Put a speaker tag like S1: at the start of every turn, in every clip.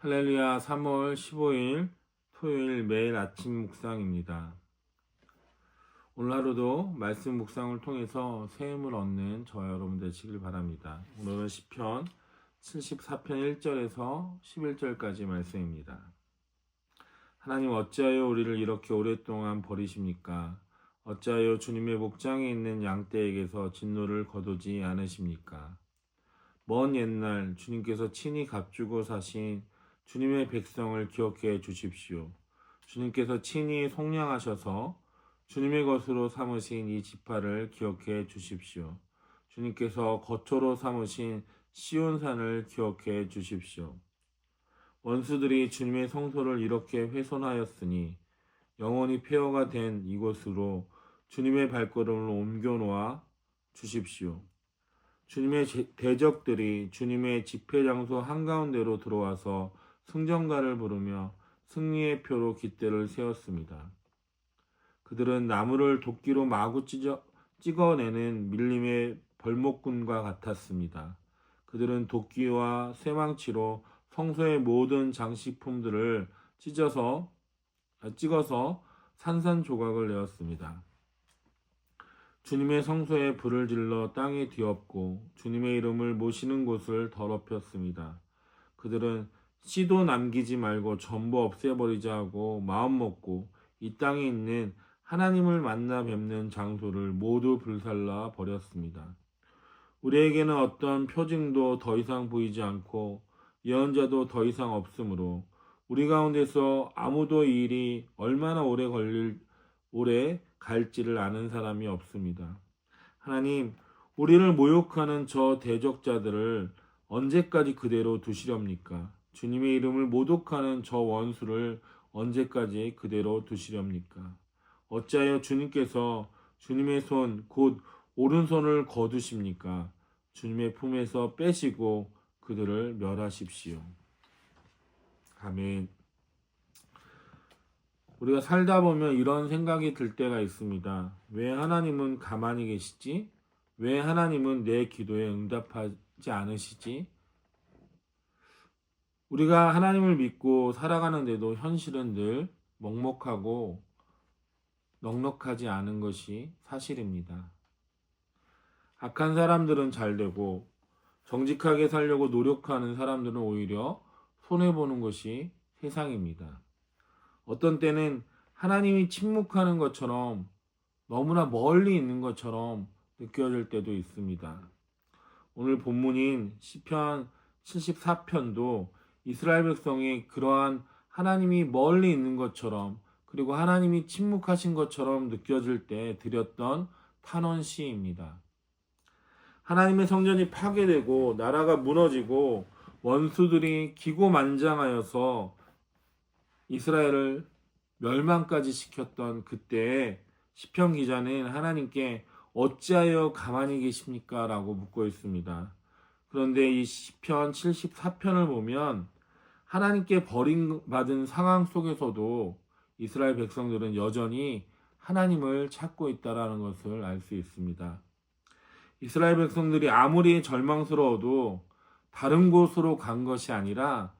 S1: 할렐루야. 3월 15일 토요일 매일 아침 묵상입니다. 오늘 하루도 말씀 묵상을 통해서 새 힘을 얻는 저와 여러분 되시길 바랍니다. 오늘은 시편 74편 1절에서 11절까지 말씀입니다. 하나님, 어찌하여 우리를 이렇게 오랫동안 버리십니까? 어찌하여 주님의 목장에 있는 양떼에게서 진노를 거두지 않으십니까? 먼 옛날 주님께서 친히 값주고 사신 주님의 백성을 기억해 주십시오. 주님께서 친히 속량하셔서 주님의 것으로 삼으신 이 지파를 기억해 주십시오. 주님께서 거처로 삼으신 시온산을 기억해 주십시오. 원수들이 주님의 성소를 이렇게 훼손하였으니 영원히 폐허가 된 이곳으로 주님의 발걸음을 옮겨 놓아 주십시오. 주님의 대적들이 주님의 집회 장소 한가운데로 들어와서 승전가를 부르며 승리의 표로 깃대를 세웠습니다. 그들은 나무를 도끼로 마구 찍어내는 밀림의 벌목꾼과 같았습니다. 그들은 도끼와 쇠망치로 성소의 모든 장식품들을 찍어서 산산조각을 내었습니다. 주님의 성소에 불을 질러 땅에 뒤엎고 주님의 이름을 모시는 곳을 더럽혔습니다. 그들은 씨도 남기지 말고 전부 없애버리자 하고 마음먹고 이 땅에 있는 하나님을 만나 뵙는 장소를 모두 불살라 버렸습니다. 우리에게는 어떤 표징도 더 이상 보이지 않고 예언자도 더 이상 없으므로 우리 가운데서 아무도 이 일이 얼마나 오래 갈지를 아는 사람이 없습니다. 하나님, 우리를 모욕하는 저 대적자들을 언제까지 그대로 두시렵니까? 주님의 이름을 모독하는 저 원수를 언제까지 그대로 두시렵니까? 어찌하여 주님께서 주님의 손, 곧 오른손을 거두십니까? 주님의 품에서 빼시고 그들을 멸하십시오. 아멘. 우리가 살다 보면 이런 생각이 들 때가 있습니다. 왜 하나님은 가만히 계시지? 왜 하나님은 내 기도에 응답하지 않으시지? 우리가 하나님을 믿고 살아가는데도 현실은 늘 먹먹하고 넉넉하지 않은 것이 사실입니다. 악한 사람들은 잘 되고 정직하게 살려고 노력하는 사람들은 오히려 손해보는 것이 세상입니다. 어떤 때는 하나님이 침묵하는 것처럼 너무나 멀리 있는 것처럼 느껴질 때도 있습니다. 오늘 본문인 시편 74편도 이스라엘 백성이 그러한 하나님이 멀리 있는 것처럼 그리고 하나님이 침묵하신 것처럼 느껴질 때 드렸던 탄원 시입니다. 하나님의 성전이 파괴되고 나라가 무너지고 원수들이 기고만장하여서 이스라엘을 멸망까지 시켰던 그때에 시편 기자는 하나님께 어찌하여 가만히 계십니까? 라고 묻고 있습니다. 그런데 이 시편 74편을 보면 하나님께 버림받은 상황 속에서도 이스라엘 백성들은 여전히 하나님을 찾고 있다는 것을 알 수 있습니다. 이스라엘 백성들이 아무리 절망스러워도 다른 곳으로 간 것이 아니라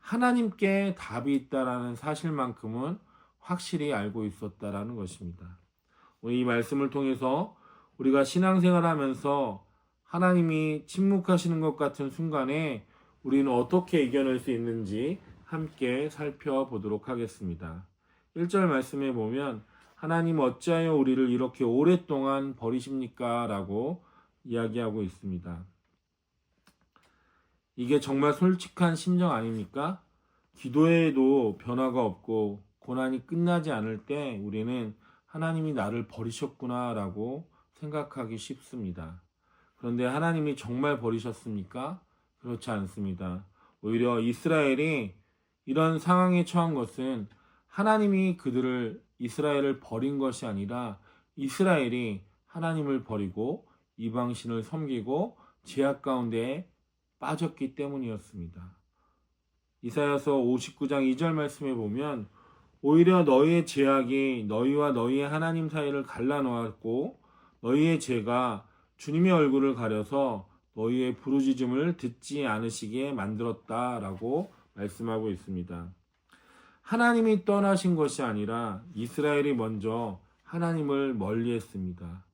S1: 하나님께 답이 있다라는 사실만큼은 확실히 알고 있었다라는 것입니다. 오늘 이 말씀을 통해서 우리가 신앙생활하면서 하나님이 침묵하시는 것 같은 순간에 우리는 어떻게 이겨낼 수 있는지 함께 살펴보도록 하겠습니다. 1절 말씀에 보면 하나님 어찌하여 우리를 이렇게 오랫동안 버리십니까? 라고 이야기하고 있습니다. 이게 정말 솔직한 심정 아닙니까? 기도에도 변화가 없고 고난이 끝나지 않을 때 우리는 하나님이 나를 버리셨구나 라고 생각하기 쉽습니다. 그런데 하나님이 정말 버리셨습니까? 그렇지 않습니다. 오히려 이스라엘이 이런 상황에 처한 것은 하나님이 이스라엘을 버린 것이 아니라 이스라엘이 하나님을 버리고 이방신을 섬기고 죄악 가운데 빠졌기 때문이었습니다. 이사야서 59장 2절 말씀에 보면 오히려 너희의 죄악이 너희와 너희의 하나님 사이를 갈라놓았고 너희의 죄가 주님의 얼굴을 가려서 너희의 부르짖음을 듣지 않으시게 만들었다라고 말씀하고 있습니다. 하나님이 떠나신 것이 아니라 이스라엘이 먼저 하나님을 멀리했습니다.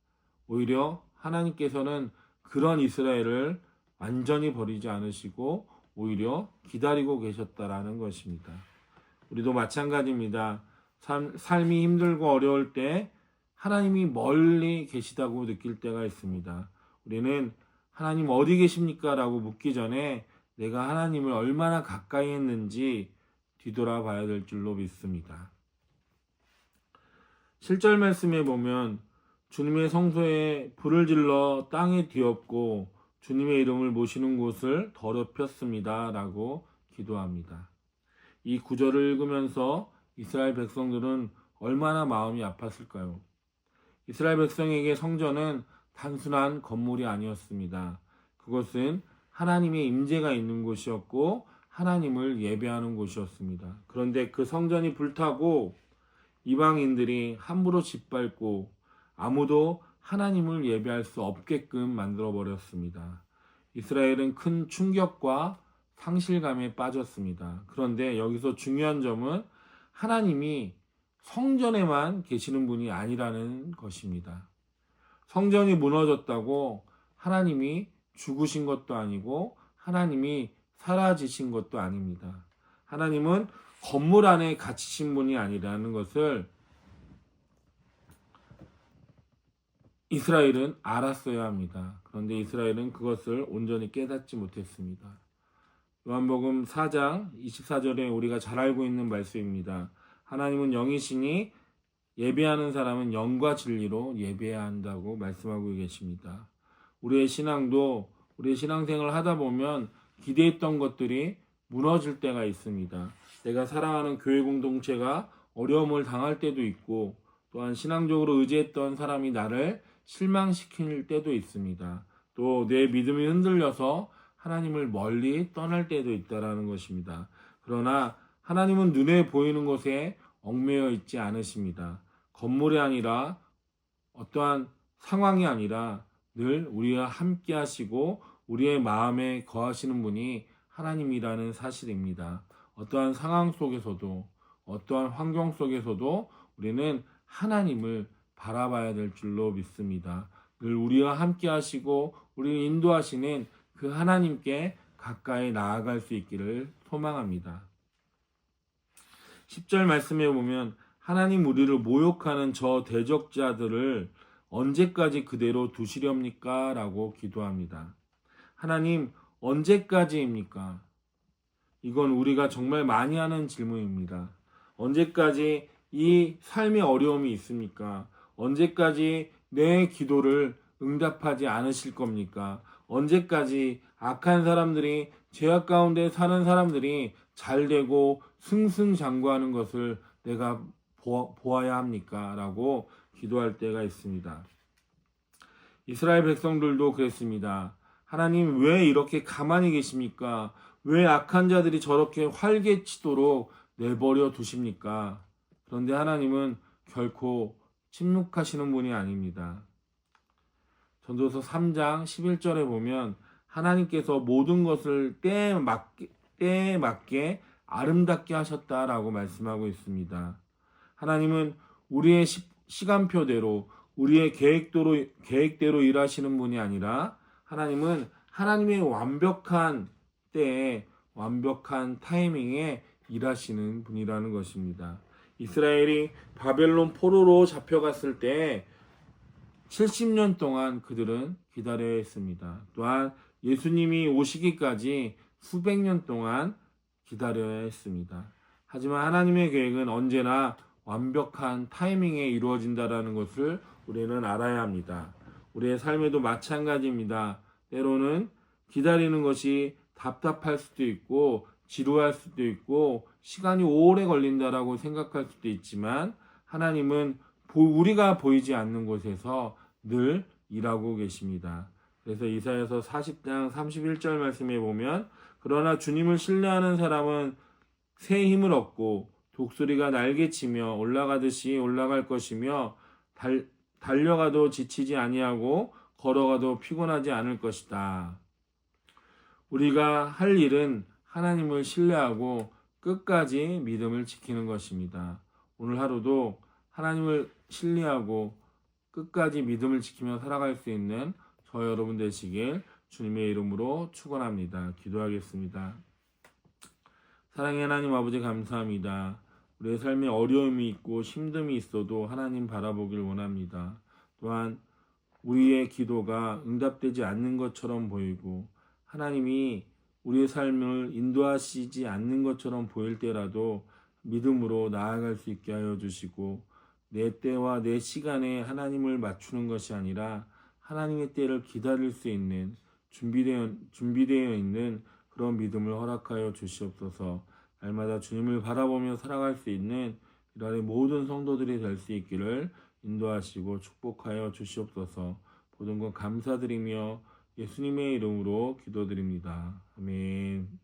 S1: 오히려 하나님께서는 그런 이스라엘을 완전히 버리지 않으시고 오히려 기다리고 계셨다라는 것입니다. 우리도 마찬가지입니다. 삶이 힘들고 어려울 때 하나님이 멀리 계시다고 느낄 때가 있습니다. 우리는 하나님 어디 계십니까? 라고 묻기 전에 내가 하나님을 얼마나 가까이 했는지 뒤돌아봐야 될 줄로 믿습니다. 7절 말씀에 보면 주님의 성소에 불을 질러 땅에 뒤엎고 주님의 이름을 모시는 곳을 더럽혔습니다. 라고 기도합니다. 이 구절을 읽으면서 이스라엘 백성들은 얼마나 마음이 아팠을까요? 이스라엘 백성에게 성전은 단순한 건물이 아니었습니다. 그것은 하나님의 임재가 있는 곳이었고 하나님을 예배하는 곳이었습니다. 그런데 그 성전이 불타고 이방인들이 함부로 짓밟고 아무도 하나님을 예배할 수 없게끔 만들어버렸습니다. 이스라엘은 큰 충격과 상실감에 빠졌습니다. 그런데 여기서 중요한 점은 하나님이 성전에만 계시는 분이 아니라는 것입니다. 성전이 무너졌다고 하나님이 죽으신 것도 아니고 하나님이 사라지신 것도 아닙니다. 하나님은 건물 안에 갇히신 분이 아니라는 것을 이스라엘은 알았어야 합니다. 그런데 이스라엘은 그것을 온전히 깨닫지 못했습니다. 요한복음 4장 24절에 우리가 잘 알고 있는 말씀입니다. 하나님은 영이시니 예배하는 사람은 영과 진리로 예배해야 한다고 말씀하고 계십니다. 우리의 신앙도 우리의 신앙생활을 하다 보면 기대했던 것들이 무너질 때가 있습니다. 내가 사랑하는 교회 공동체가 어려움을 당할 때도 있고 또한 신앙적으로 의지했던 사람이 나를 실망시킬 때도 있습니다. 또 내 믿음이 흔들려서 하나님을 멀리 떠날 때도 있다라는 것입니다. 그러나 하나님은 눈에 보이는 곳에 얽매여 있지 않으십니다. 건물이 아니라 어떠한 상황이 아니라 늘 우리와 함께 하시고 우리의 마음에 거하시는 분이 하나님이라는 사실입니다. 어떠한 상황 속에서도 어떠한 환경 속에서도 우리는 하나님을 바라봐야 될 줄로 믿습니다. 늘 우리와 함께 하시고 우리를 인도하시는 그 하나님께 가까이 나아갈 수 있기를 소망합니다. 10절 말씀에 보면 하나님 우리를 모욕하는 저 대적자들을 언제까지 그대로 두시렵니까? 라고 기도합니다. 하나님 언제까지입니까? 이건 우리가 정말 많이 하는 질문입니다. 언제까지 이 삶의 어려움이 있습니까? 언제까지 내 기도를 응답하지 않으실 겁니까? 언제까지 악한 사람들이 죄악 가운데 사는 사람들이 잘되고 승승장구하는 것을 내가 보아야 합니까? 라고 기도할 때가 있습니다. 이스라엘 백성들도 그랬습니다. 하나님 왜 이렇게 가만히 계십니까? 왜 악한 자들이 저렇게 활개치도록 내버려 두십니까? 그런데 하나님은 결코 침묵하시는 분이 아닙니다. 전도서 3장 11절에 보면 하나님께서 모든 것을 때에 맞게 아름답게 하셨다라고 말씀하고 있습니다. 하나님은 우리의 시간표대로 우리의 계획대로 일하시는 분이 아니라 하나님은 하나님의 완벽한 때에 완벽한 타이밍에 일하시는 분이라는 것입니다. 이스라엘이 바벨론 포로로 잡혀갔을 때 70년 동안 그들은 기다려야 했습니다. 또한 예수님이 오시기까지 수백 년 동안 기다려야 했습니다. 하지만 하나님의 계획은 언제나 완벽한 타이밍에 이루어진다는 것을 우리는 알아야 합니다. 우리의 삶에도 마찬가지입니다. 때로는 기다리는 것이 답답할 수도 있고 지루할 수도 있고 시간이 오래 걸린다라고 생각할 수도 있지만 하나님은 우리가 보이지 않는 곳에서 늘 일하고 계십니다. 그래서 이사야서 40장 31절 말씀에 보면 그러나 주님을 신뢰하는 사람은 새 힘을 얻고 독수리가 날개치며 올라가듯이 올라갈 것이며 달려가도 지치지 아니하고 걸어가도 피곤하지 않을 것이다. 우리가 할 일은 하나님을 신뢰하고 끝까지 믿음을 지키는 것입니다. 오늘 하루도 하나님을 신뢰하고 끝까지 믿음을 지키며 살아갈 수 있는 저 여러분 되시길 주님의 이름으로 축원합니다. 기도하겠습니다. 사랑의 하나님 아버지 감사합니다. 우리의 삶에 어려움이 있고 힘듦이 있어도 하나님 바라보길 원합니다. 또한 우리의 기도가 응답되지 않는 것처럼 보이고 하나님이 우리의 삶을 인도하시지 않는 것처럼 보일 때라도 믿음으로 나아갈 수 있게 하여 주시고 내 때와 내 시간에 하나님을 맞추는 것이 아니라 하나님의 때를 기다릴 수 있는 준비되어 있는 그런 믿음을 허락하여 주시옵소서. 날마다 주님을 바라보며 살아갈 수 있는 이날의 모든 성도들이 될 수 있기를 인도하시고 축복하여 주시옵소서. 모든 것 감사드리며 예수님의 이름으로 기도드립니다. 아멘.